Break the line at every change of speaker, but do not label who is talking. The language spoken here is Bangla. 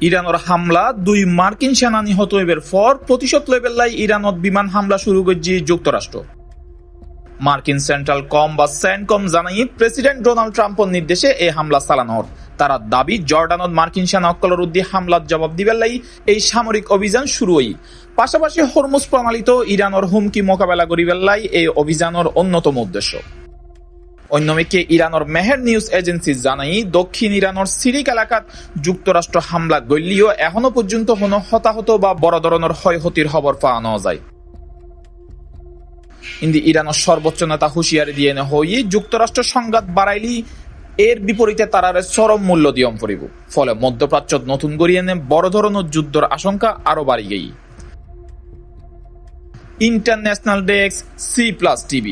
ইরানের হামলা 2 মার্কিন সেনা নিহত হইবার পর প্রতিশোধ লইবার লাই ইরানত বিমান হামলা শুরু করছে যুক্তরাষ্ট্র। মার্কিন সেন্ট্রাল কম বা সেন্টকম জানাই প্রেসিডেন্ট ডোনাল্ড ট্রাম্পের নির্দেশে এই হামলা চালানোর। তারা দাবি জর্ডানত মার্কিন সেনা অক্কলর উদ্দি হামলার জবাব দিবার লাই এই সামরিক অভিযান শুরু হই। পাশাপাশি হরমুজ প্রণালীত ইরানের হুমকি মোকাবেলা করিবার লাই এই অভিযানের অন্যতম উদ্দেশ্য। অন্যদিকে ইরানের মেহের নিউজ এজেন্সি জানাই দক্ষিণ ইরানের সিরিক এলাকাত যুক্তরাষ্ট্র হামলা গড়লেও এখনো পর্যন্ত কোনো হতাহত বা বড় ধরনের ক্ষয়ক্ষতির খবর পাওয়া যায়। ইরানের সর্বোচ্চ নেতা হুঁশিয়ারি দিয়ে হই যুক্তরাষ্ট্র সংঘাত বাড়াইলি এর বিপরীতে তারারে চরম মূল্য দিয়ম পড়িব। ফলে মধ্যপ্রাচ্য নতুন গড়িয়ে এনে বড় ধরনের যুদ্ধের আশঙ্কা আরো বাড়ি গেই। International desk C+ TV।